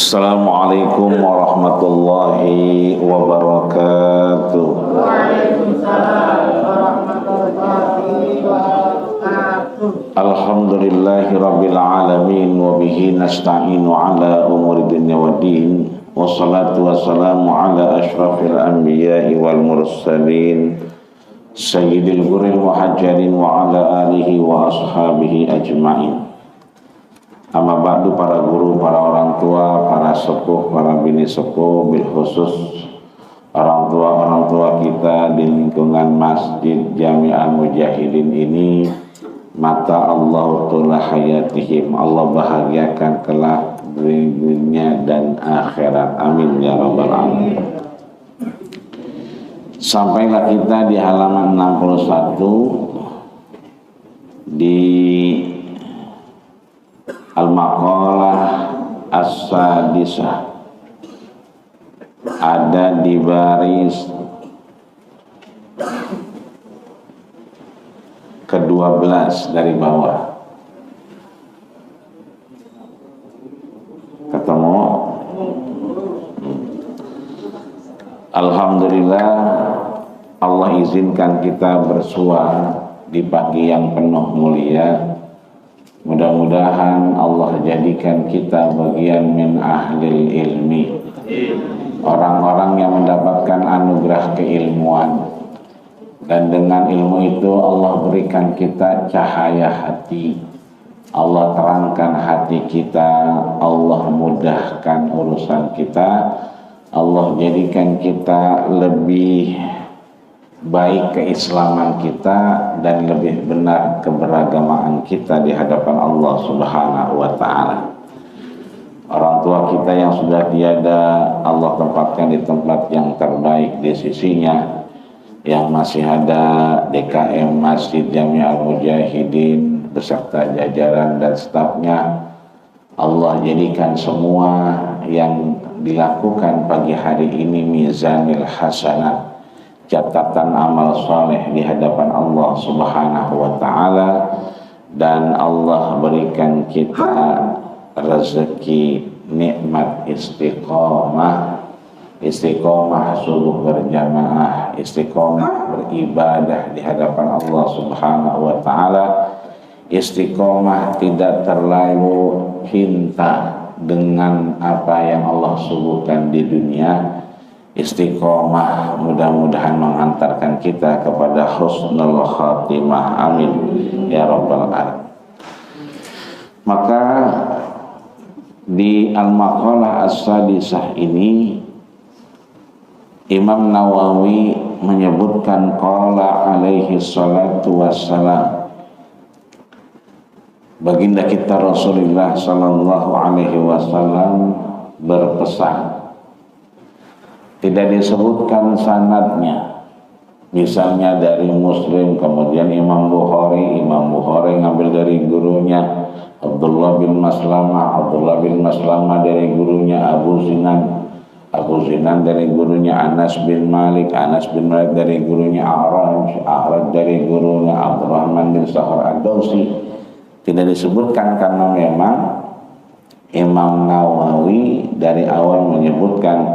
Assalamualaikum warahmatullahi wabarakatuh. Waalaikumsalam warahmatullahi wabarakatuh. Alhamdulillahi rabbil alamin wa bihi nasta'inu ala umuri dunya waddin. Wassalatu wassalamu ala asyrafil anbiya'i wal mursalin sayyidil ghurril muhajjalin wa ala alihi wa ashabihi ajma'in. Amma ba'du, para guru, para orang tua, para sepuh, para bini sepuh, bil khusus orang tua kita di lingkungan Masjid Jami'an Mujahidin ini, mata Allah tula hayatihim, Allah bahagiakan kelak di dunia dan akhirat, amin ya rabbal alamin. Sampailah kita di halaman 61 di Al-Maqalah As-Sadisah, ada di baris ke-12 dari bawah. Ketemu? Alhamdulillah, Allah izinkan kita bersua di pagi yang penuh mulia. Mudah-mudahan Allah jadikan kita bagian min ahlil ilmi, orang-orang yang mendapatkan anugerah keilmuan, dan dengan ilmu itu Allah berikan kita cahaya hati, Allah terangkan hati kita, Allah mudahkan urusan kita, Allah jadikan kita lebih baik keislaman kita dan lebih benar keberagamaan kita di hadapan Allah Subhanahu wa ta'ala. Orang tua kita yang sudah tiada, Allah tempatkan di tempat yang terbaik di sisinya. Yang masih ada, DKM Masjid Jami'al Mujahidin beserta jajaran dan stafnya, Allah jadikan semua yang dilakukan pagi hari ini mizanil hasanah, catatan amal soleh di hadapan Allah Subhanahu wa ta'ala, dan Allah berikan kita rezeki nikmat istiqomah subuh berjamaah, istiqomah beribadah di hadapan Allah Subhanahu wa ta'ala, istiqomah tidak terlalu cinta dengan apa yang Allah suguhkan di dunia. Istiqomah mudah-mudahan mengantarkan kita kepada husnul khatimah, amin ya rabbal alamin. Maka di Al-Maqalah As-Sadisah ini Imam Nawawi menyebutkan qala alaihi salatu wassalam, baginda kita Rasulullah sallallahu alaihi wasallam berpesan. Tidak disebutkan sanadnya, misalnya dari Muslim, kemudian Imam Bukhari ngambil dari gurunya Abdullah bin Maslamah dari gurunya Abu Zinan dari gurunya Anas bin Malik dari gurunya A'raj dari gurunya Abdurrahman bin Sakhar Ad-Dawsi. Tidak disebutkan karena memang Imam Nawawi dari awal menyebutkan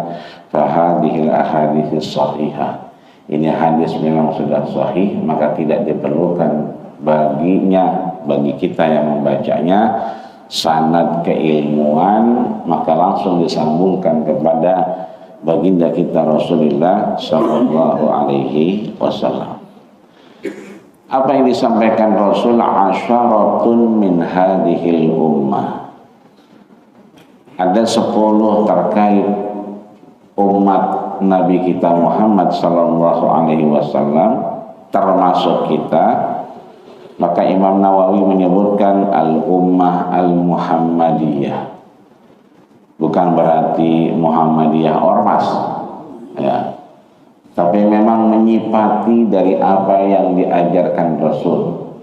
fahadihil ahadithis sahihah, ini hadis memang sudah sahih, maka tidak diperlukan bagi kita yang membacanya sanad keilmuan, maka langsung disambungkan kepada baginda kita Rasulullah sallallahu alaihi wasallam. Apa yang disampaikan Rasul? Asyaratun min hadhil ummah, ada 10 terkait umat Nabi kita Muhammad sallallahu alaihi wasallam, termasuk kita. Maka Imam Nawawi menyebutkan al-ummah al-Muhammadiyah, bukan berarti Muhammadiyah ormas ya, tapi memang menyipati dari apa yang diajarkan Rasul,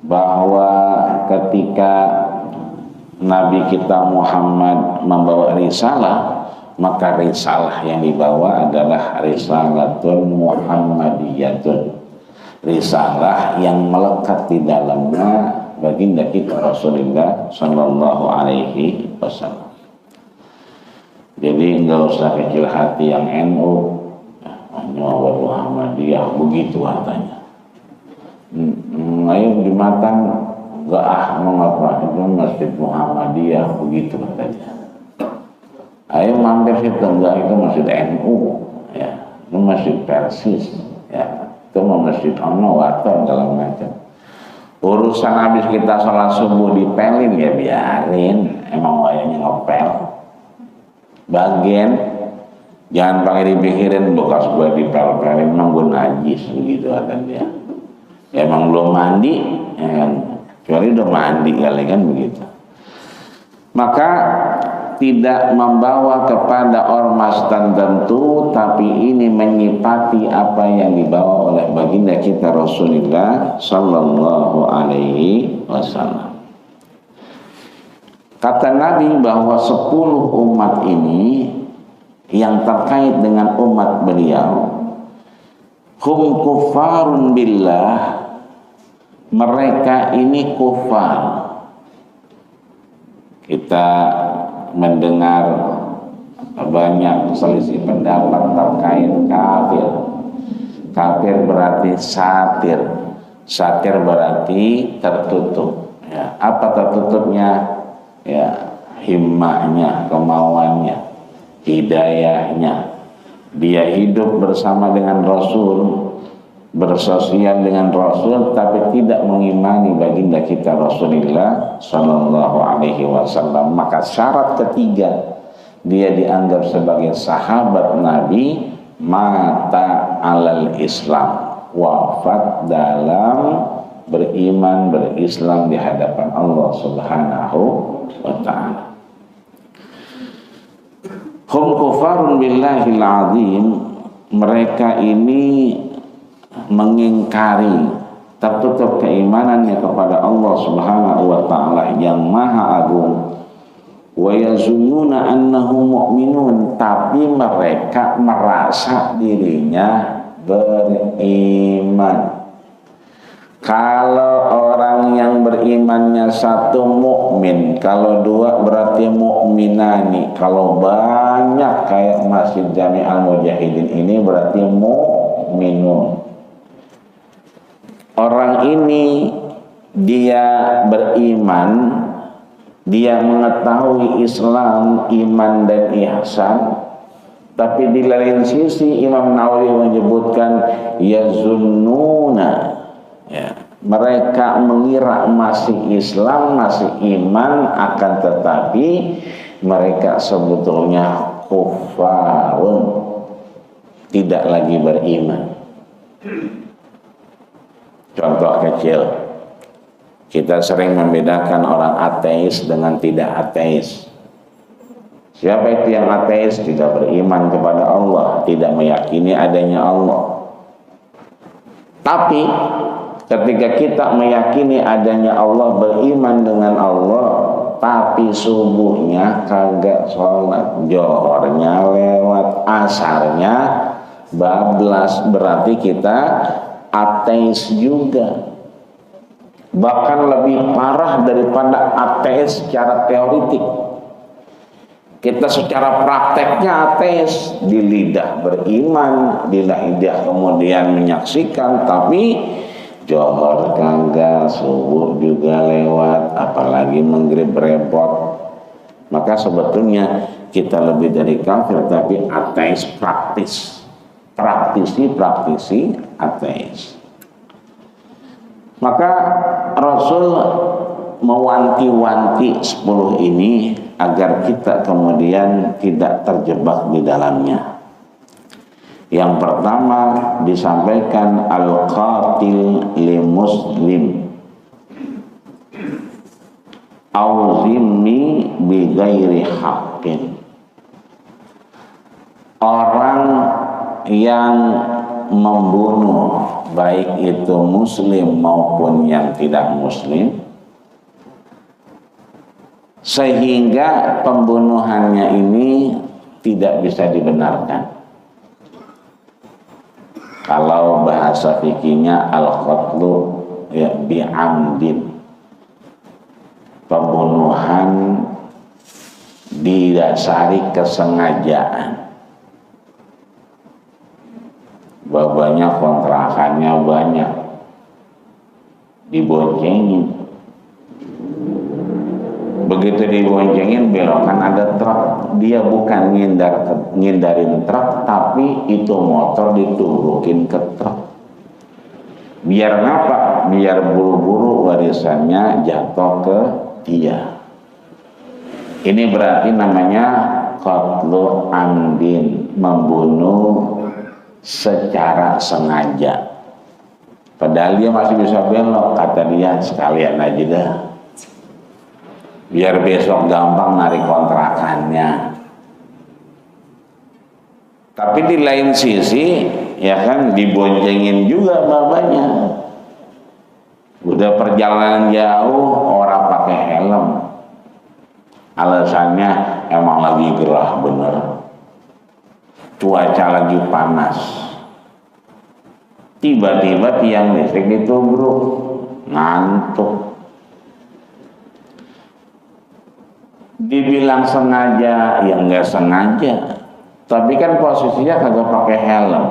bahwa ketika Nabi kita Muhammad membawa risalah, maka risalah yang dibawa adalah risalatun Muhammadiyatun, risalah yang melekat di dalamnya baginda kita Rasulullah sallallahu alaihi wasallam. Jadi nggak usah kecil hati yang NU, hanya Muhammadiyah begitu katanya. Ayo di Matang nggak mengapa itu Masjid Muhammadiyah begitu katanya. Ayo mampir situ, enggak itu Masjid NU, ya itu Masjid Persis, ya itu mau Masjid Ono Waton segala macam. Urusan habis kita sholat subuh dipelin ya biarin, emang wayanya ngepel. Bagian jangan pakai dipikirin bekas gue dipel-pelin, emang gue najis begitu kata dia. Emang belum mandi, ya kan? Kecuali udah mandi kali kan begitu. Maka tidak membawa kepada ormas tertentu, tapi ini menyipati apa yang dibawa oleh baginda kita Rasulullah Sallallahu Alaihi Wasallam. Kata Nabi bahwa 10 umat ini yang terkait dengan umat beliau, hum kufarun billah, mereka ini kufar. Kita mendengar banyak selisih pendapat terkait kafir. Kafir berarti satir. Satir berarti tertutup. Ya, apa tertutupnya? Ya, himmahnya, kemauannya, hidayahnya. Dia hidup bersama dengan Rasul, bersosial dengan Rasul, tapi tidak mengimani baginda kita Rasulullah Sallallahu Alaihi Wasallam. Maka syarat ketiga dia dianggap sebagai sahabat Nabi, mata alal Islam, wafat dalam beriman berislam di hadapan Allah Subhanahu wa Ta'ala. Hum kufarun billahil azim, mereka ini mengingkari, tertutup keimanannya kepada Allah Subhanahu wa Ta'ala yang Maha Agung. Wa yazununa annahum mu'minun, tapi mereka merasa dirinya beriman. Kalau orang yang berimannya satu mukmin, kalau dua berarti mukminani, kalau banyak kayak Masjid Jami Al-Mujahidin ini berarti mukminun. Orang ini dia beriman, dia mengetahui Islam, iman dan ihsan, tapi di lain sisi Imam Nawawi menyebutkan yazunnuna, ya, mereka mengira masih Islam, masih iman, akan tetapi mereka sebetulnya kufarun, tidak lagi beriman. Contoh kecil, kita sering membedakan orang ateis dengan tidak ateis. Siapa itu yang ateis? Tidak beriman kepada Allah, tidak meyakini adanya Allah. Tapi ketika kita meyakini adanya Allah, beriman dengan Allah, tapi subuhnya kagak sholat, johornya lewat, asarnya bablas, berarti kita ateis juga. Bahkan lebih parah daripada ateis secara teoritik. Kita secara prakteknya ateis, di lidah beriman, di lidah kemudian menyaksikan, tapi johor kagak, subuh juga lewat, apalagi maghrib repot. Maka sebetulnya kita lebih dari kafir, tapi ateis praktis. Praktisi ateis. Maka Rasul mewanti-wanti 10 ini agar kita kemudian tidak terjebak di dalamnya. Yang pertama disampaikan al-qatil li muslim au zimmi bi ghairi haqqin. Orang yang membunuh, baik itu muslim maupun yang tidak muslim, sehingga pembunuhannya ini tidak bisa dibenarkan. Kalau bahasa fikihnya al-qatlu ya bi'amdin, pembunuhan didasari kesengajaan. Babanya kontrakannya banyak, diboncengin. Begitu diboncengin belokan ada truk, dia bukan ngindarin truk, tapi itu motor diturukin ke truk. Biar apa? Biar buru-buru warisannya jatuh ke dia. Ini berarti namanya qatlu amdin, membunuh secara sengaja. Padahal dia masih bisa belok, kata dia sekalian aja dah, biar besok gampang narik kontrakannya. Tapi di lain sisi, ya kan, diboncengin juga babanya. Udah perjalanan jauh, orang pakai helm. Alasannya emang lagi gerah bener, cuaca lagi panas. Tiba-tiba tiang listrik ditubruk, ngantuk. Dibilang sengaja, ya nggak sengaja. Tapi kan posisinya kagak pakai helm,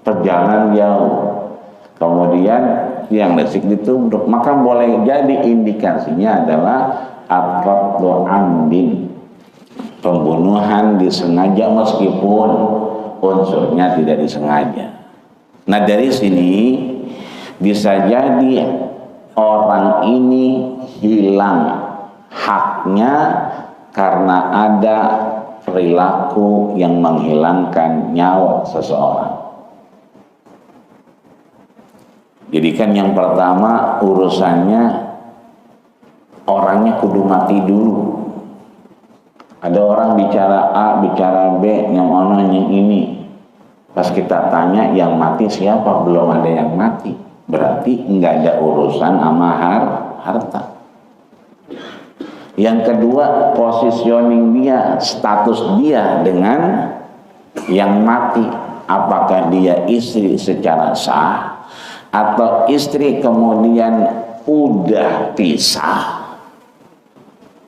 perjalanan jauh, kemudian tiang listrik ditubruk, maka boleh jadi indikasinya adalah qatlu amdin, pembunuhan disengaja meskipun unsurnya tidak disengaja. Nah dari sini bisa jadi orang ini hilang haknya karena ada perilaku yang menghilangkan nyawa seseorang. Jadi kan yang pertama urusannya orangnya kudu mati dulu. Ada orang bicara A, bicara B, yang mana yang ini. Pas kita tanya yang mati siapa, belum ada yang mati. Berarti nggak ada urusan sama harta. Yang kedua, positioning dia, status dia dengan yang mati. Apakah dia istri secara sah atau istri kemudian udah pisah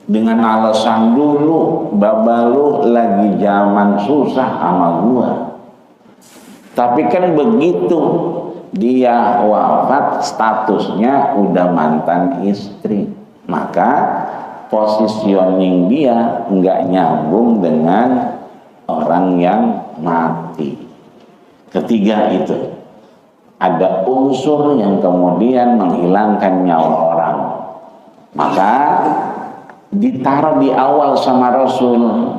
dengan alasan dulu baba lu lagi zaman susah sama gua. Tapi kan begitu dia wafat, statusnya udah mantan istri, maka positioning dia nggak nyambung dengan orang yang mati. Ketiga itu ada unsur yang kemudian menghilangkan nyawa orang, maka ditaruh di awal sama Rasul.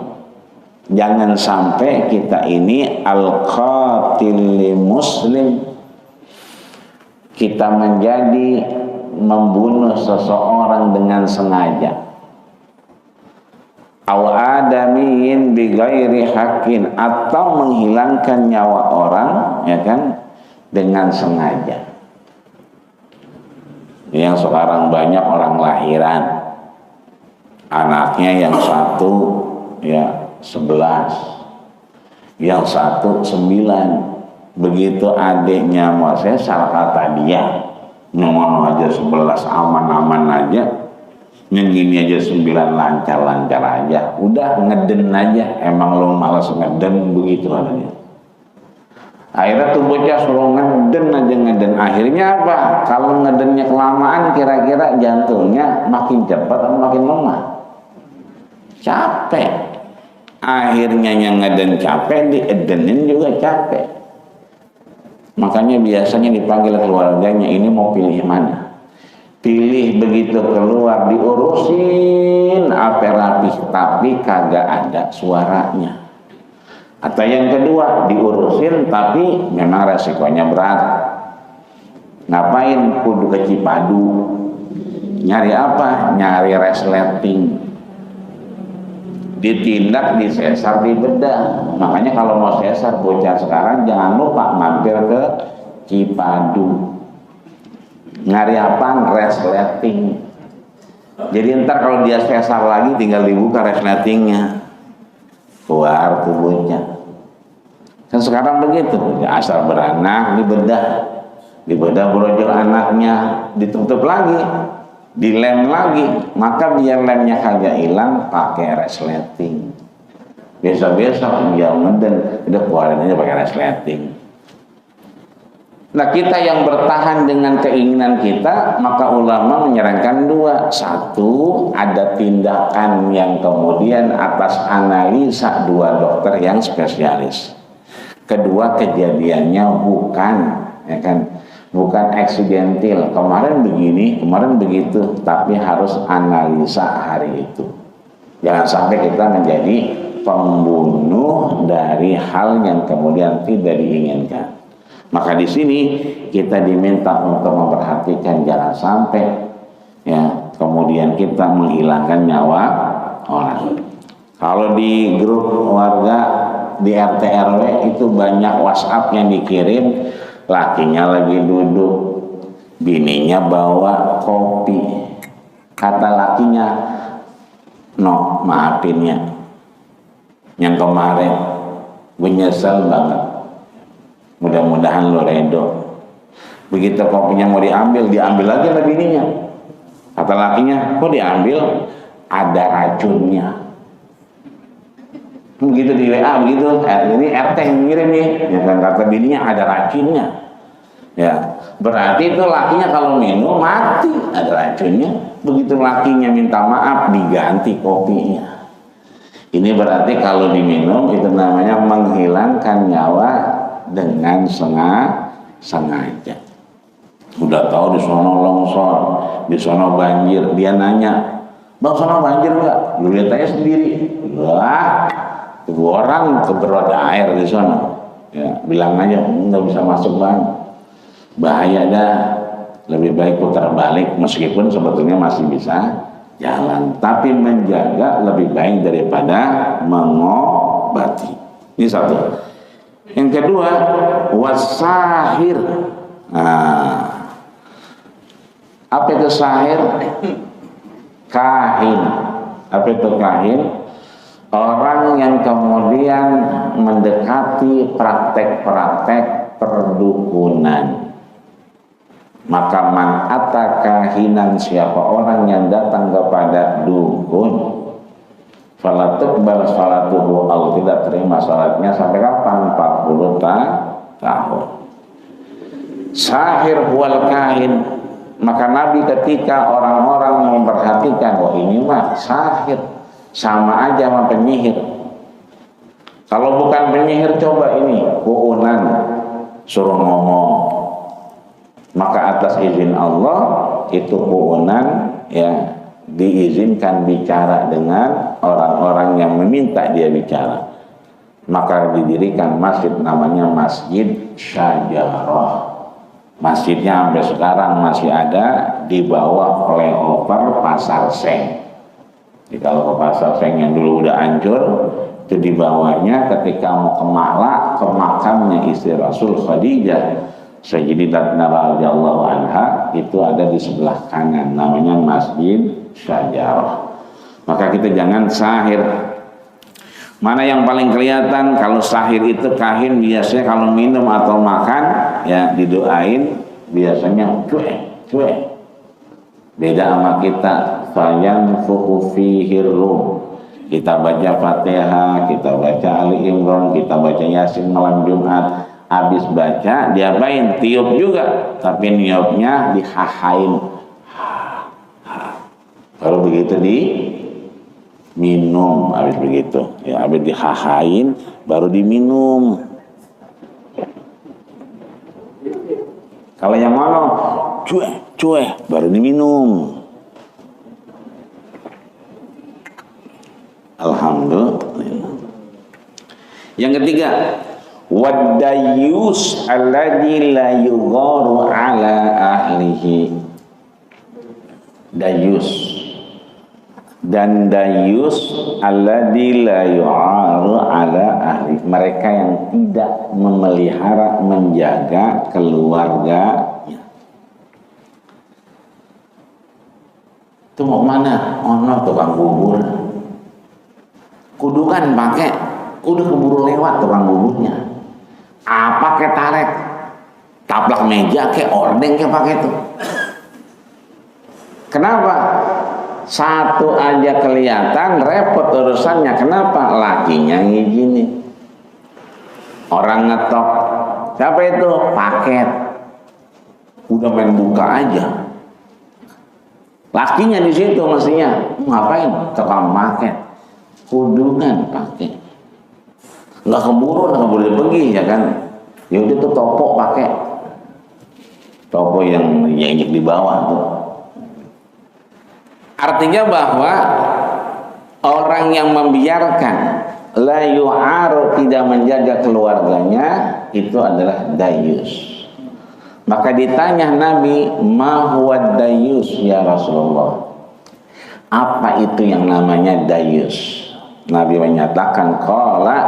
Jangan sampai kita ini al-qatil muslim, kita menjadi membunuh seseorang dengan sengaja. Aw adamiin bi ghairi haqqin, atau menghilangkan nyawa orang, ya kan, dengan sengaja. Yang sekarang banyak orang lahiran, anaknya yang satu ya 11, yang satu 9. Begitu adiknya mau sesar, kata dia, ngono aja 11 aman-aman aja, yang gini aja 9 lancar-lancar aja, udah ngeden aja, emang lo malas ngeden, begitu katanya. Akhirnya tuh bocah suruh ngeden. Akhirnya apa? Kalau ngedennya kelamaan, kira-kira jantungnya makin cepat atau makin lemah? Capek. Akhirnya yang ngeden capek, diedenin juga capek. Makanya biasanya dipanggil keluarganya, ini mau pilih mana? Pilih, begitu keluar diurusin apa rapi, tapi kagak ada suaranya. Atau yang kedua, diurusin tapi memang resikonya berat. Ngapain? Kudu ke Cipadu. Nyari apa? Nyari resleting. Ditindak, disesar, dibedah. Makanya kalau mau sesar bocah sekarang, jangan lupa mampir ke Cipadu. Nyari apa? Resleting. Jadi ntar kalau dia sesar lagi, tinggal dibuka resletingnya, keluar tubuhnya. Kan sekarang begitu, asal beranak dibedah brojol anaknya, ditutup lagi, dilem lagi. Maka biar lemnya kagak hilang, pakai resleting. Biasa-biasa dia menden, udah keluarin aja pakai resleting. Nah, kita yang bertahan dengan keinginan kita, maka ulama menyarankan dua. Satu, ada tindakan yang kemudian atas analisa dua dokter yang spesialis. Kedua, kejadiannya bukan, ya kan, bukan eksidentil. Kemarin begini, kemarin begitu, tapi harus analisa hari itu. Jangan sampai kita menjadi pembunuh dari hal yang kemudian tidak diinginkan. Maka di sini kita diminta untuk memperhatikan jangan sampai ya kemudian kita menghilangkan nyawa orang. Kalau di grup warga di RT RW itu banyak WhatsApp yang dikirim, lakinya lagi duduk, bininya bawa kopi. Kata lakinya, "No, maafinnya. Yang kemarin gue nyesel banget. Mudah-mudahan lo redo." Begitu kopinya mau diambil lagi sama bininya. Kata lakinya, "Kok diambil? Ada racunnya." Begitu di WA begitu, ini RT yang ngirim nih, ya kan, kata bininya ada racunnya. Ya, berarti itu lakinya kalau minum mati, ada racunnya. Begitu lakinya minta maaf, diganti kopinya. Ini berarti kalau diminum itu namanya menghilangkan nyawa dengan sengaja. Udah tahu di sono longsor, di sono banjir, dia nanya, "Bang, sono banjir enggak?" Lu lihat aja sendiri. Wah, dua orang keberada air di sono. Ya, bilang aja nggak bisa masuk, Bang. Bahaya dah. Lebih baik putar balik, meskipun sebetulnya masih bisa jalan, tapi menjaga lebih baik daripada mengobati. Ini satu. Yang kedua, wasahir. Nah, apa itu sahir? Kahin. Apa itu kahin? Orang yang kemudian mendekati praktek-praktek perdukunan. Maka man ata kahinan, siapa orang yang datang kepada dukun, falatuqbal salatuhu, Allah tidak terima salatnya sampai kapan? 40 tahun. Sahir wal kahin. Maka Nabi ketika orang-orang memperhatikan, wah ini mah sahir, sama aja sama penyihir. Kalau bukan penyihir, coba ini kuunan, suruh ngomong. Maka atas izin Allah itu kuunan ya diizinkan bicara dengan orang-orang yang meminta dia bicara. Maka didirikan masjid namanya Masjid Syajarah. Masjidnya sampai sekarang masih ada di bawah flyover Pasar Seng. Jadi kalau ke Pasar Seng yang dulu udah hancur, itu di bawahnya ketika mau ke Ma'la, ke makamnya istri Rasul Khadijah Sayyidatuna radhiyallahu anha, itu ada di sebelah kanan, namanya Masjid Syajarah. Maka kita jangan sahir. Mana yang paling kelihatan? Kalau sahir itu kahin biasanya kalau minum atau makan ya didoain biasanya cuek. Beda sama kita, fayanfukhu fihi ruh. Kita baca Fatihah, kita baca Ali Imran, kita baca Yasin malam Jumat. Habis baca diapain? Tiup juga, tapi niupnya dihahain. Kalau begitu diminum, habis begitu ya, habis dihahain baru diminum. Kalau yang mana cuek baru diminum. Alhamdulillah. Yang ketiga, waddayus alladzi la yugharu ala ahlihi. Dayus dan dayus alladzi la yu'aru ala ahli, mereka yang tidak memelihara menjaga keluarganya. Itu mau mana? Ono tukang bubur kudu kan pakai, udah keburu lewat tukang buburnya. Apa kayak tarik, taplak meja kayak ordeng kayak pakai itu. Kenapa? Satu aja kelihatan repot urusannya. Kenapa? Lakinya ngizinin. Orang ngetok. Siapa itu? Paket. Udah main buka aja. Lakinya di situ mestinya. Ngapain? Tukang paket. Kudungan pakai. Nggak keburu pergi ya kan? Ya udah tuh topo pakai. Topo yang nyenyek di bawah tuh. Artinya bahwa orang yang membiarkan la yu'aru, tidak menjaga keluarganya, itu adalah dayus. Maka ditanya Nabi, ma huwa dayus ya Rasulullah? Apa itu yang namanya dayus? Nabi menyatakan qala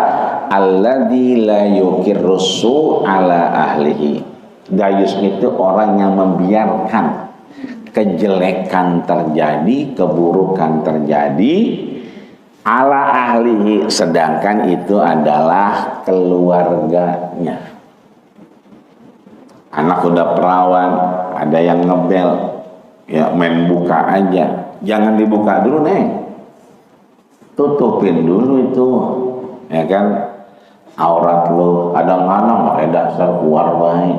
alladzi la yukirrusu ala ahlihi. Dayus itu orang yang membiarkan kejelekan terjadi, keburukan terjadi ala ahlihi, sedangkan itu adalah keluarganya. Anak udah perawan, ada yang ngebel, ya main buka aja. Jangan dibuka dulu, Neng. Tutupin dulu itu, ya kan? Aurat lu, kadang-kadang pakai dasar keluar baik.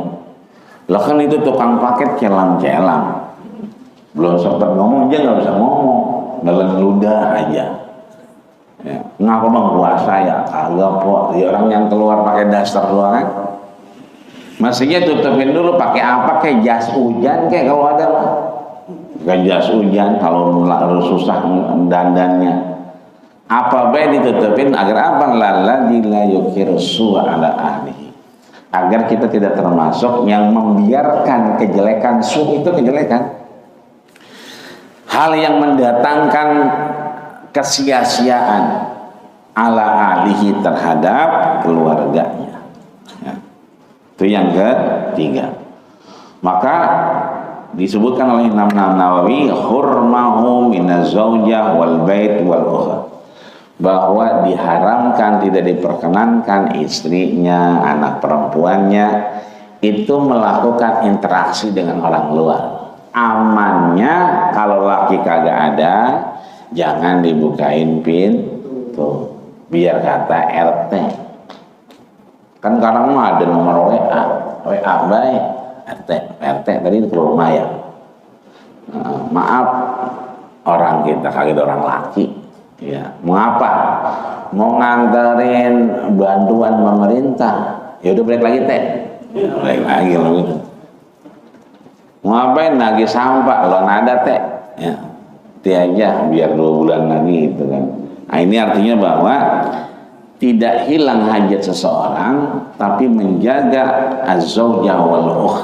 Lah kan itu tukang paket celam-celam. Belum sempat ngomong, dia nggak bisa ngomong, nelen ludah aja. Ya. Ngaku bang puasa ya, kagak po. Ya, orang yang keluar pakai daster doang kan. Mestinya tutupin dulu pakai apa? Kayak jas hujan kayak kalau ada mah. Kayak jas hujan kalau harus susah dandannya. Apa baik ditutupin agar apa? Lalladzi la yukirsu ala ahlihi. Agar kita tidak termasuk yang membiarkan kejelekan. Itu kejelekan. Hal yang mendatangkan kesia-siaan ala ahlihi terhadap keluarganya. Ya. Itu yang ketiga. Maka disebutkan oleh Imam Nawawi hurmahu minaz zaujah wal bait wal ukha, bahwa diharamkan, tidak diperkenankan istrinya, anak perempuannya itu melakukan interaksi dengan orang luar. Amannya kalau laki kagak ada, jangan dibukain pintu. Biar kata RT. Kan sekarang mah ada nomor WA baik. RT tadi ke rumah ya. Maaf, orang kita kagak ada orang laki. Ya, mau apa? Mau nganterin bantuan pemerintah. Ya udah balik lagi teh. Balik lagi loh gitu. Mau ngapain lagi sampah lo nada teh? Ya, aja biar 2 bulan lagi gitu kan. Nah, ini artinya bahwa tidak hilang hajat seseorang, tapi menjaga az-zaujah wal ukh,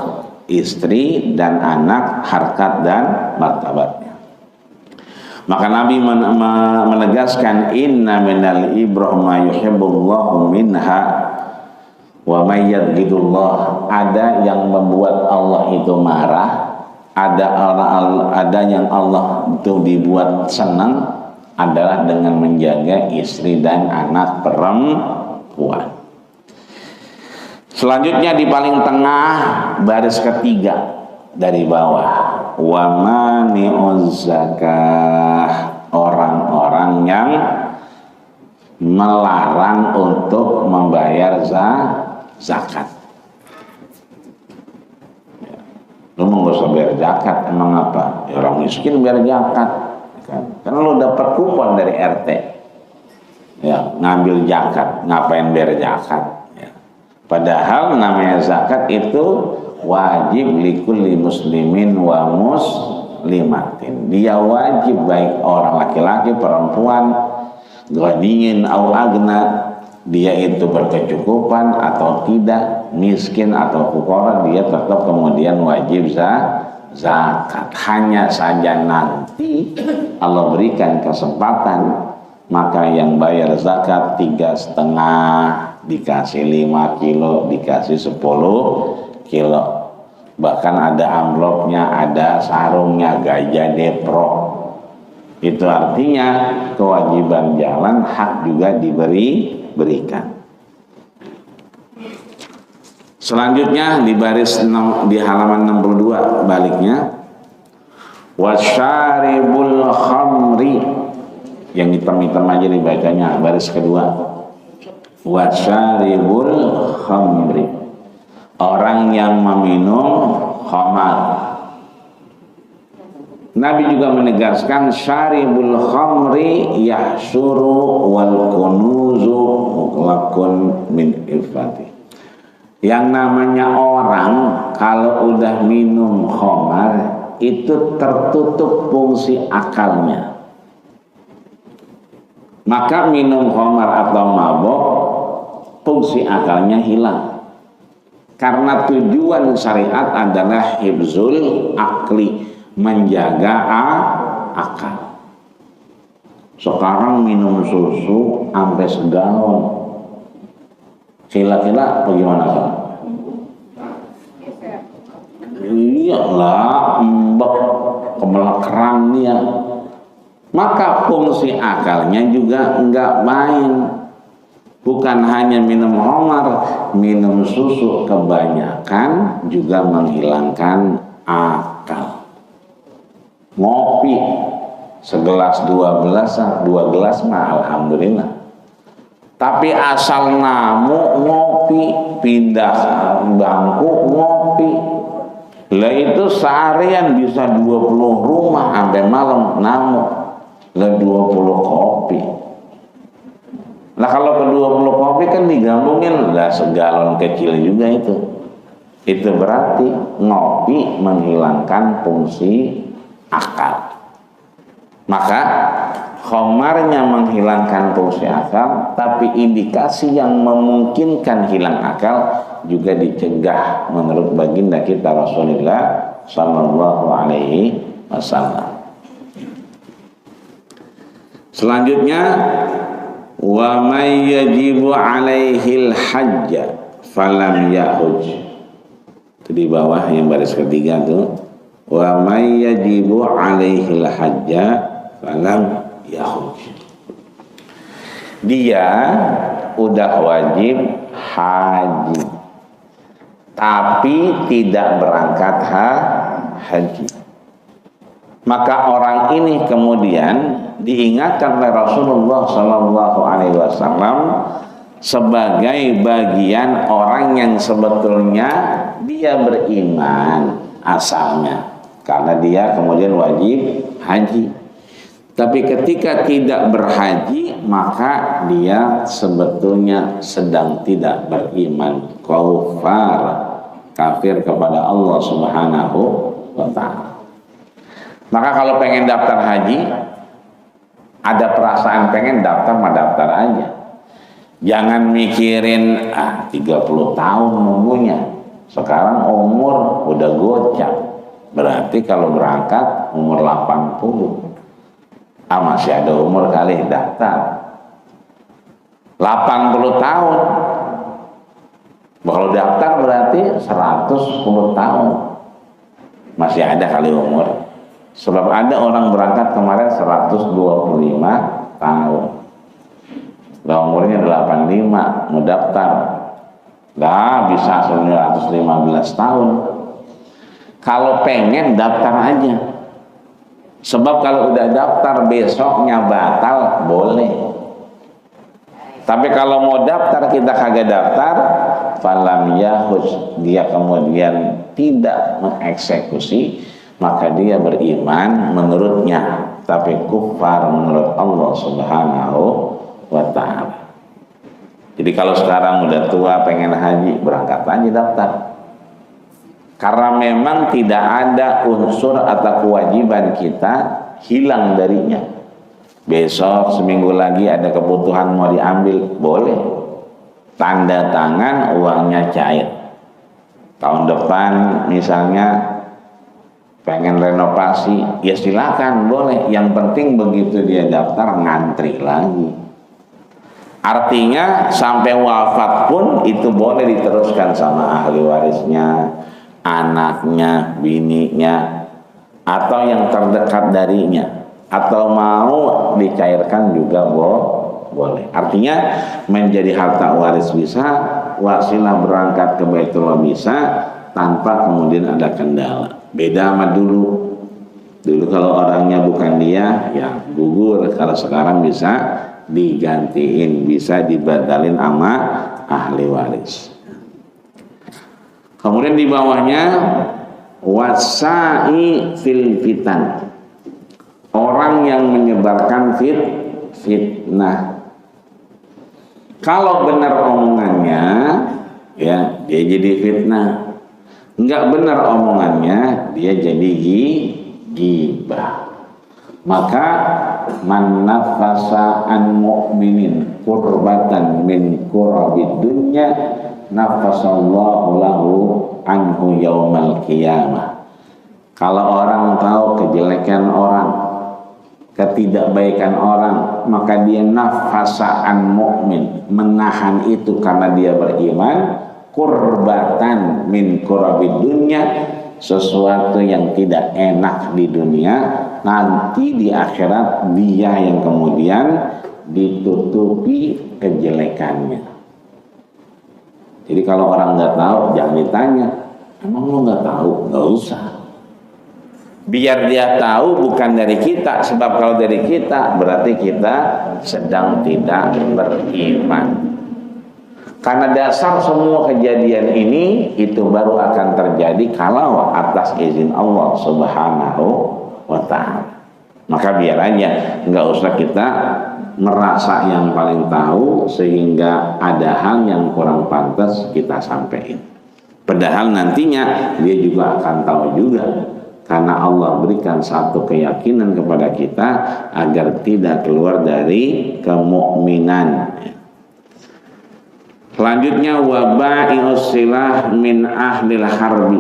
istri dan anak, harkat dan martabatnya. Maka Nabi menegaskan inna minal ibrah ma yuhibbullahu minha wa may yadghidullah. Ada yang membuat Allah itu marah, ada yang Allah itu dibuat senang, adalah dengan menjaga istri dan anak perempuan. Selanjutnya di paling tengah baris ketiga dari bawah, wa mani'uz zakah, orang-orang yang melarang untuk membayar zakat. Lu mau gak usah bayar zakat, emang apa? Ya, orang miskin bayar zakat kan? Karena lu dapat kupon dari RT ya, ngambil zakat, ngapain bayar zakat ya. Padahal namanya zakat itu wajib likulli muslimin wa muslimatin. Dia wajib baik orang laki-laki, perempuan, ghaniyin au agna, dia itu berkecukupan atau tidak, miskin atau fuqara, dia tetap kemudian wajib zakat. Hanya saja nanti Allah berikan kesempatan, maka yang bayar zakat 3,5 dikasih 5 kilo, dikasih 10 kilo. Bahkan ada amplopnya, ada sarungnya, gajah depro. Itu artinya kewajiban jalan, hak juga diberikan. Selanjutnya di baris di halaman 62 baliknya, Wasyaribul khamri, yang hitam-hitam aja dibacanya, baris kedua. Wasyaribul khamri, orang yang meminum khamar. Nabi juga menegaskan syaribul khamri yahsuru wal kunuzu muklakun min ifati. Yang namanya orang kalau udah minum khamar itu tertutup fungsi akalnya. Maka minum khamar atau mabok fungsi akalnya hilang. Karena tujuan syariat adalah hifzul akli, menjaga akal. Sekarang minum susu sampai segalon. Kira-kira bagaimana kan? Iyalah, embek kemelekran dia. Maka fungsi akalnya juga enggak main. Bukan hanya minum khamar, minum susu kebanyakan juga menghilangkan akal. Ngopi segelas 2 gelas mah alhamdulillah. Tapi asal namu ngopi, pindah bangku ngopi. Lah itu seharian bisa 20 rumah sampai malam namu. Lah 20 kopi. Nah kalau ke 20 kopi kan digabungin lah segalon kecil juga itu. Itu berarti ngopi menghilangkan fungsi akal. Maka khamarnya menghilangkan fungsi akal, tapi indikasi yang memungkinkan hilang akal juga dicegah menurut baginda kita Rasulullah sallallahu alaihi wasallam. Selanjutnya, wa may yajibu alaihil hajja falam yahuj. Itu di bawah yang baris ketiga tuh. Wa may yajibu alaihil hajja falam yahuj. Dia udah wajib haji tapi tidak berangkat haji. Maka orang ini kemudian diingatkan oleh Rasulullah sallallahu alaihi wasallam sebagai bagian orang yang sebetulnya dia beriman asalnya, karena dia kemudian wajib haji. Tapi ketika tidak berhaji, maka dia sebetulnya sedang tidak beriman, kafir kepada Allah Subhanahu wa ta'ala. Maka kalau pengen daftar haji, ada perasaan pengen daftar, mah daftar aja. Jangan mikirin 30 tahun nunggunya. Sekarang umur udah gocap. Berarti kalau berangkat umur 80. Masih ada umur kali daftar. 80 tahun. Kalau daftar berarti 110 tahun. Masih ada kali umur. Sebab ada orang berangkat kemarin 125 tahun. Nah, umurnya 85, mau daftar. Nah, bisa 915 tahun. Kalau pengen daftar aja. Sebab kalau udah daftar besoknya batal, boleh. Tapi kalau mau daftar kita kagak daftar, falam yahuj, dia kemudian tidak mengeksekusi, maka dia beriman menurutnya, tapi kufar menurut Allah Subhanahu wa ta'ala. Jadi kalau sekarang udah tua pengen haji, berangkat aja daftar. Karena memang tidak ada unsur atau kewajiban kita hilang darinya. Besok seminggu lagi ada kebutuhan mau diambil, boleh. Tanda tangan, uangnya cair. Tahun depan misalnya pengen renovasi, ya silakan, boleh. Yang penting begitu dia daftar ngantri lagi. Artinya sampai wafat pun itu boleh diteruskan sama ahli warisnya, anaknya, bininya, atau yang terdekat darinya, atau mau dicairkan juga boleh. Artinya menjadi harta waris bisa, wasilah berangkat ke Baitullah bisa, tanpa kemudian ada kendala. Beda sama dulu. Dulu kalau orangnya bukan dia, ya gugur. Kalau sekarang bisa digantiin, bisa dibadalin sama ahli waris. Kemudian di bawahnya wasai fil fitan, orang yang menyebarkan fitnah. Kalau benar omongannya, ya dia jadi fitnah. Enggak benar omongannya, dia jadi gibah. Maka man nafasa an mu'minin kurbatan min kurabid dunya nafasallahu lahu anhu yaumal qiyamah. Kalau orang tahu kejelekan orang, ketidakbaikan orang, maka dia nafasa an mu'min, menahan itu karena dia beriman, kurbatan min kurabid dunya, sesuatu yang tidak enak di dunia, nanti di akhirat dia yang kemudian ditutupi kejelekannya. Jadi kalau orang nggak tahu, jangan ditanya, emang lo nggak tahu? Nggak usah. Biar dia tahu bukan dari kita, sebab kalau dari kita berarti kita sedang tidak beriman. Karena dasar semua kejadian ini itu baru akan terjadi kalau atas izin Allah Subhanahu wa ta'ala. Maka biar aja, nggak usah kita merasa yang paling tahu sehingga ada hal yang kurang pantas kita sampaikan. Padahal nantinya dia juga akan tahu juga, karena Allah berikan satu keyakinan kepada kita agar tidak keluar dari kemukminan. Selanjutnya waba'i'us silah min ahlil harbi,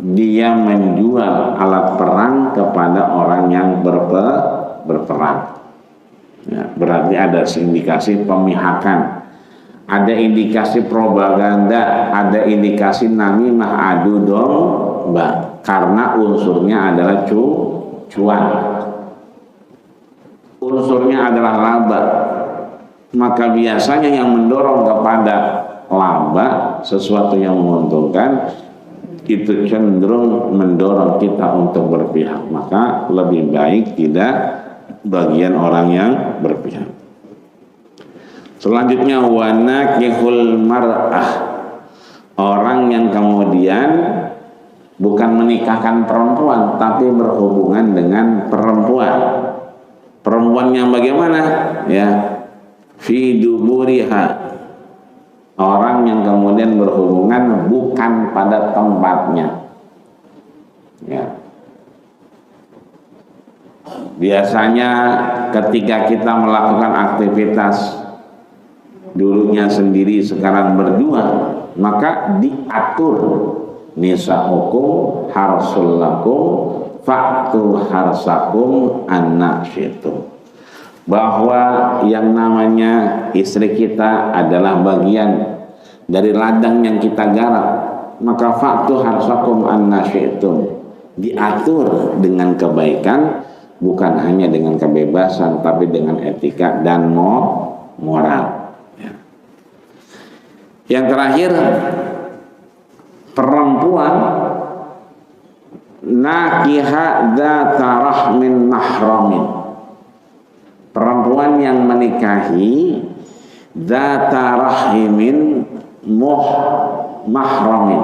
dia menjual alat perang kepada orang yang berperang. Ya, berarti ada indikasi pemihakan, ada indikasi propaganda, ada indikasi namimah adu domba, karena unsurnya adalah cuan, unsurnya adalah laba. Maka biasanya yang mendorong kepada laba, sesuatu yang menguntungkan, itu cenderung mendorong kita untuk berpihak. Maka lebih baik tidak bagian orang yang berpihak. Selanjutnya wanakihul mar'ah, orang yang kemudian bukan menikahkan perempuan tapi berhubungan dengan perempuan. Perempuan yang bagaimana? Ya, fi duburiha, orang yang kemudian berhubungan bukan pada tempatnya. Ya. Biasanya ketika kita melakukan aktivitas dulunya sendiri sekarang berdua, maka diatur nisa'ukum harsul lakum fa'tu harsakum anna syi'tum, bahwa yang namanya istri kita adalah bagian dari ladang yang kita garap. Maka fa'tu harsakum anna syi'tum, diatur dengan kebaikan, bukan hanya dengan kebebasan tapi dengan etika dan moral. Yang terakhir, perempuan nakiha dzata rahmin mahramin, perempuan yang menikahi dzata rahimin mahramin,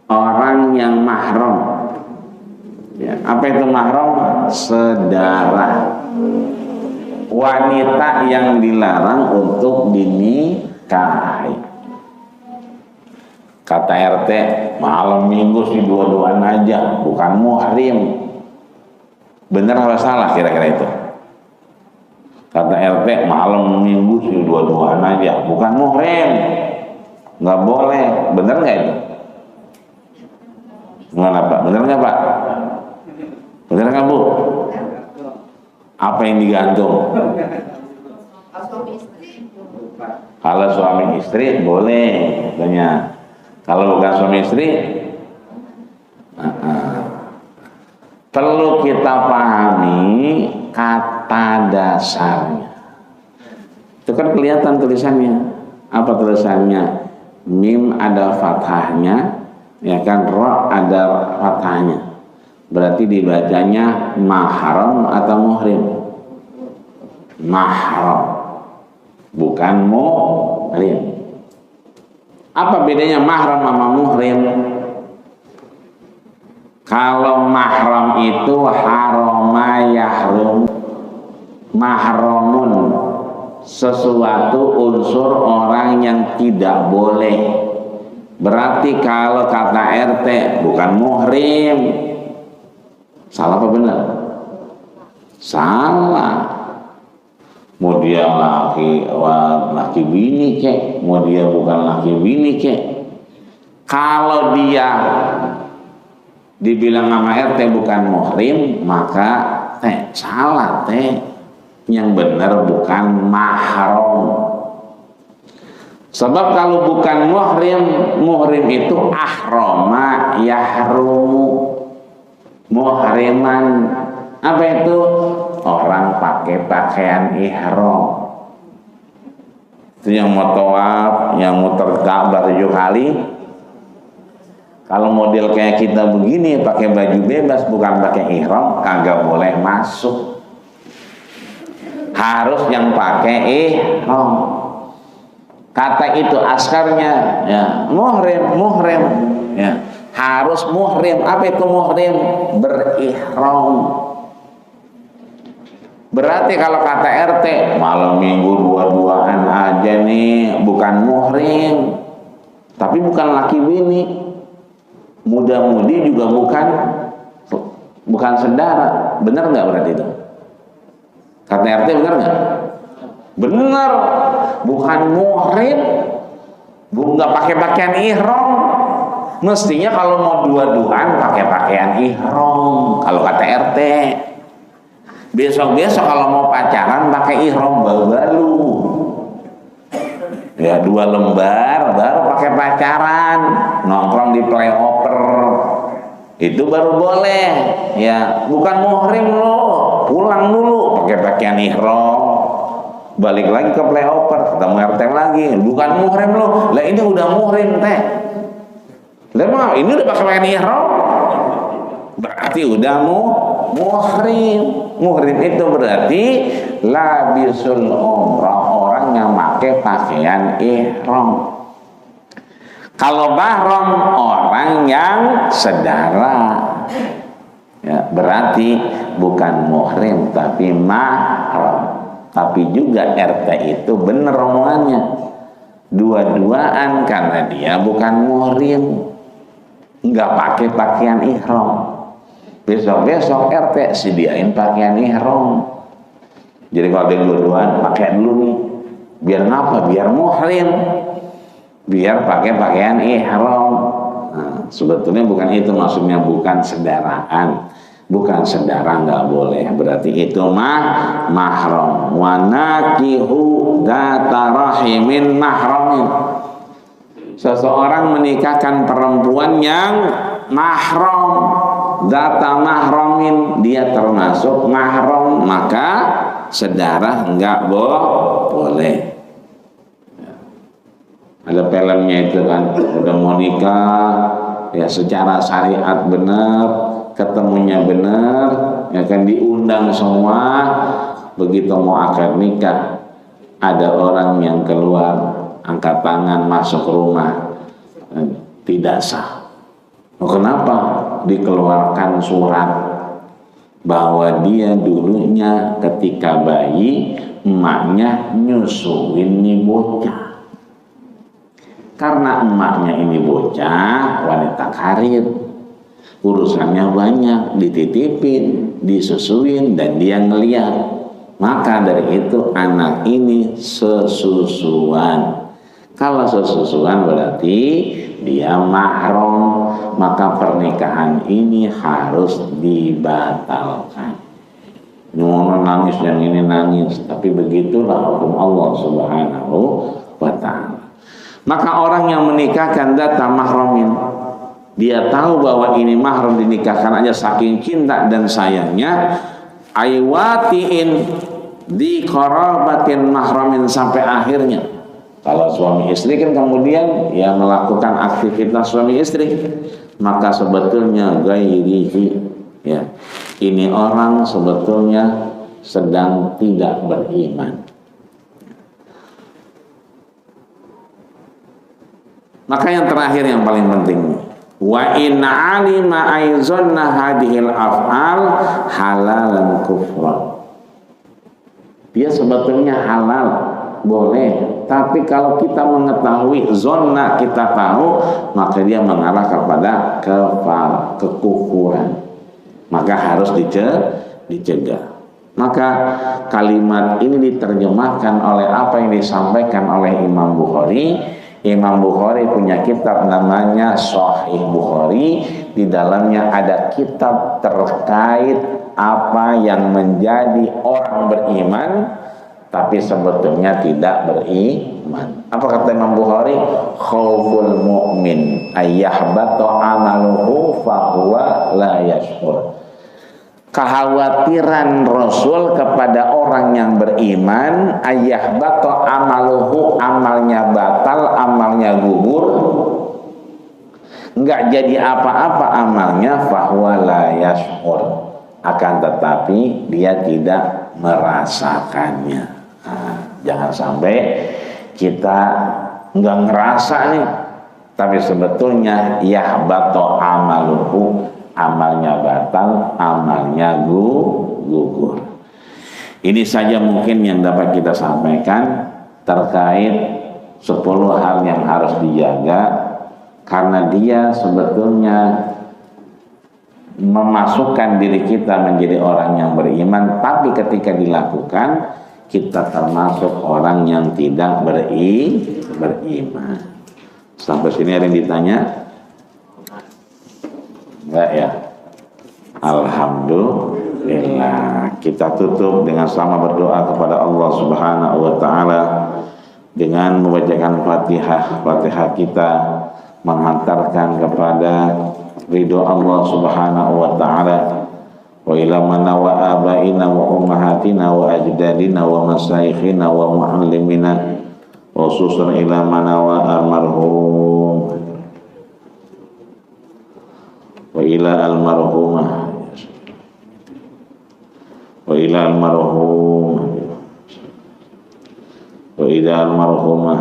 orang yang mahram. Ya, apa itu mahram? Saudara, wanita yang dilarang untuk dinikahi. Kata RT, malam minggu sih dua-duaan aja, bukan muhrim. Bener apa salah kira-kira itu? Kata RT, malam minggu sih dua-duaan aja, bukan muhrim, nggak boleh. Bener nggak itu? Gimana Pak? Bener nggak Pak? Bener nggak Bu? Apa yang digantung? Kalau suami istri boleh katanya. Kalau bukan suami istri, perlu kita pahami kata dasarnya. Itu kan kelihatan tulisannya. Apa tulisannya? Mim ada fathahnya, ya kan, ro ada fathahnya. Berarti dibacanya mahram atau muhrim? Mahram, bukan muhrim. Apa bedanya mahram sama muhrim? Kalau mahram itu harama yahrum, mahramun, sesuatu unsur orang yang tidak boleh. Berarti kalau kata RT bukan muhrim. Salah apa benar? Salah. Mau dia laki bini kek, mau dia bukan laki bini kek. Kalau dia dibilang sama RT bukan muhrim, maka salah yang benar bukan mahram. Sebab kalau bukan muhrim itu ahrama yahrumu, muhriman. Apa itu? Orang pakai pakaian ihram. Itu yang mau tawaf, yang mau Ka'bah 7 kali. Kalau model kayak kita begini pakai baju bebas bukan pakai ihram, kagak boleh masuk. Harus yang pakai ihram. Kata itu askarnya ya, muhrim ya, harus muhrim. Apa itu muhrim? Berihram. Berarti kalau kata RT malam minggu dua-duaan aja nih bukan muhrim, tapi bukan laki bini, muda-mudi juga bukan saudara. Benar nggak berarti itu? Kata RT benar nggak? Benar, bukan muhrim, nggak pakai pakaian ihram. Mestinya kalau mau dua-duaan pakai pakaian ihram. Kalau kata RT, besok kalau mau pacaran pakai ihram baru. Ya 2 lembar baru pakai pacaran, nongkrong di playoper. Itu baru boleh. Ya, bukan muhrim lo. Pulang dulu pakai pakaian ihram. Balik lagi ke playoper, ketemu RT lagi. Bukan muhrim lo. Lah ini udah muhrim teh. Lah mau ini udah pakai pakaian ihram. Berarti udah muhrim. Muhrim itu berarti labisul umrah, orang yang pakai pakaian ihram. Kalau mahram orang yang sedara. Ya, berarti bukan muhrim tapi mahram. Tapi juga RT itu bener omongannya. Dua-duaan karena dia bukan muhrim, nggak pakai pakaian ihram. Besok RT sediain pakaian ihram. Jadi kalau ada dua-duaan pakai dulu nih. Biar ngapa? Biar muhrim. Biar pakai pakaian ihram. Nah, sebetulnya bukan itu maksudnya, bukan sedaraan. Bukan sedara nggak boleh. Berarti itu mahram. Wa nakihu dzata rahimin mahramin. Seseorang menikahkan perempuan yang mahram, data mahramin, dia termasuk mahram, maka sedara enggak boleh. Ada filmnya itu kan, udah mau nikah ya secara syariat benar, ketemunya benar, ya kan diundang semua. Begitu mau akad nikah, ada orang yang keluar angkat tangan masuk rumah, tidak sah. Kenapa? Dikeluarkan surat bahwa dia dulunya ketika bayi emaknya nyusuin nih bocah. Karena emaknya ini bocah, wanita karir, urusannya banyak, dititipin, disusuin, dan dia ngeliat. Maka dari itu anak ini sesusuan. Kalau sesusuan berarti dia mahram, maka pernikahan ini harus dibatalkan. Yang nangis, yang ini nangis, tapi begitulah hukum Allah Subhanahu wa ta'ala. Maka orang yang menikahkan data mahramin, dia tahu bahwa ini mahram, dinikahkan aja saking cinta dan sayangnya, aywatiin di qarabatin mahramin, sampai akhirnya. Kalau suami istri kan kemudian ya melakukan aktivitas suami istri, maka sebetulnya gairihi, Ya, ini orang sebetulnya sedang tidak beriman. Maka yang terakhir yang paling penting, wa in alima aizanna hadhil af'al halalan kufran. Dia sebetulnya halal, boleh, tapi kalau kita mengetahui zonna, kita tahu, maka dia mengarah kepada kekufuran. Maka harus dicegah. Maka kalimat ini diterjemahkan oleh apa yang disampaikan oleh Imam Bukhari. Imam Bukhari punya kitab namanya Sahih Bukhari. Di dalamnya ada kitab terkait apa yang menjadi orang beriman tapi sebetulnya tidak beriman. Apa kata Imam Bukhari? Khauful mu'min ayyahbata amaluhu fahuwa la yashkur. Kekhawatiran Rasul kepada orang yang beriman, ayyahbata amaluhu, amalnya batal, amalnya gugur, enggak jadi apa-apa amalnya, fahuwa la yashkur, akan tetapi dia tidak merasakannya. Nah, jangan sampai kita enggak ngerasa nih, tapi sebetulnya yahbata amaluhu, amalnya batal, amalnya gugur. Ini saja mungkin yang dapat kita sampaikan terkait 10 hal yang harus dijaga, karena dia sebetulnya memasukkan diri kita menjadi orang yang beriman, tapi ketika dilakukan kita termasuk orang yang tidak beriman. Sampai sini ada yang ditanya? Enggak ya? Alhamdulillah. Kita tutup dengan sama berdoa kepada Allah Subhanahu wa taala dengan membacakan Fatihah kita, menghantarkan kepada ridho Allah Subhanahu wa taala. Wa ila mana wa abaina wa ummahatina wa ajdadina wa masyayikhina wa muallimina wa khususan ila mana wa almarhum wa ila almarhumah wa ila almarhum wa ila almarhumah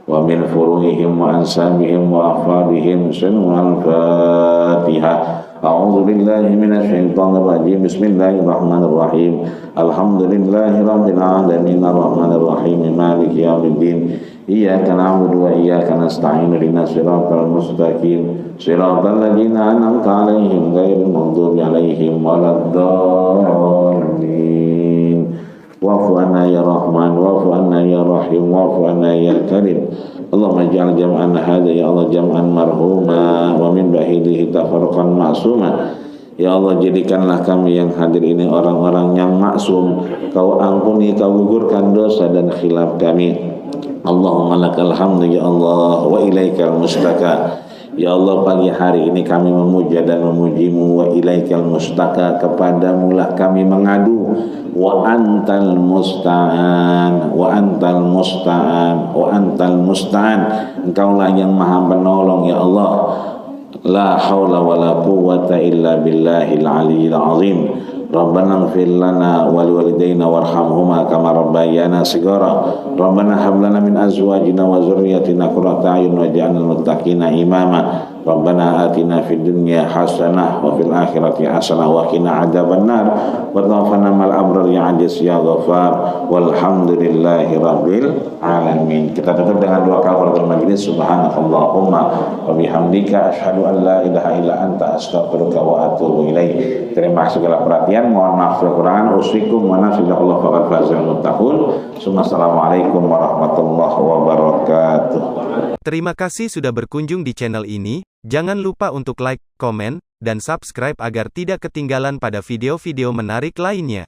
wa min furuhihim wa ansabihim wa afadihim sunnal Fatihah. A'udzu billahi minasy syaithanir rajim. Bismillahirrahmanirrahim. Alhamdulillahirabbil alamin arrahmanir rahim maliki yaumiddin. Iyyaka na'budu wa iyyaka nasta'in ihdinas siratal mustaqim siratal ladzina an'amta 'alaihim ghairil maghdubi 'alaihim waladdallin. Wa'fu 'anna ya Rahman, wa'fu 'anna ya Rahim, wa'fu 'anna ya Karim. Allahumma ij'al jam'ana hadza ya Allah jam'an marhuma wa min bahidihi tafarruqan ma'suma. Ya Allah, jadikanlah kami yang hadir ini orang-orang yang maksum. Kau ampuni, kau gugurkan dosa dan khilaf kami. Allahumma lakal hamdu ya Allah wa ilaikal mustaka. Ya Allah, pagi hari ini kami memuja dan memujimu. Wa ilaikal mustaka, kepadamu lah kami mengadu. Wa antal musta'an, wa antal musta'an, wa antal musta'an. Engkaulah yang maha penolong ya Allah. La haula wa la quwwata illa billahil aliyyil azim. Rabbana ighfir lana wa liwalidayna warhamhuma kama rabbayana shighara. Rabbana hab lana min azwajina wa dzurriyyatina qurrata a'yun waj'alna lil muttaqina imama. Rabbana atina fid dunya hasanah wa fil akhirati hasanah wa qina adzabannar. Wa tawaffana mal abrar ya aziz ya ghafar. Walhamdulillahi rabbil alamin. Kita tutup dengan doa kafaratul majlis. Subhanakallahumma wa bihamdika asyhadu an la ilaha illa anta astaghfiruka wa atubu ilaik. Terima kasih segala perhatian. Mohon maaf kekurangan. Usikum wa nafsillahi faqad fazal muttaqun. Assalamualaikum warahmatullahi wabarakatuh. Terima kasih sudah berkunjung di channel ini. Jangan lupa untuk like, komen, dan subscribe agar tidak ketinggalan pada video-video menarik lainnya.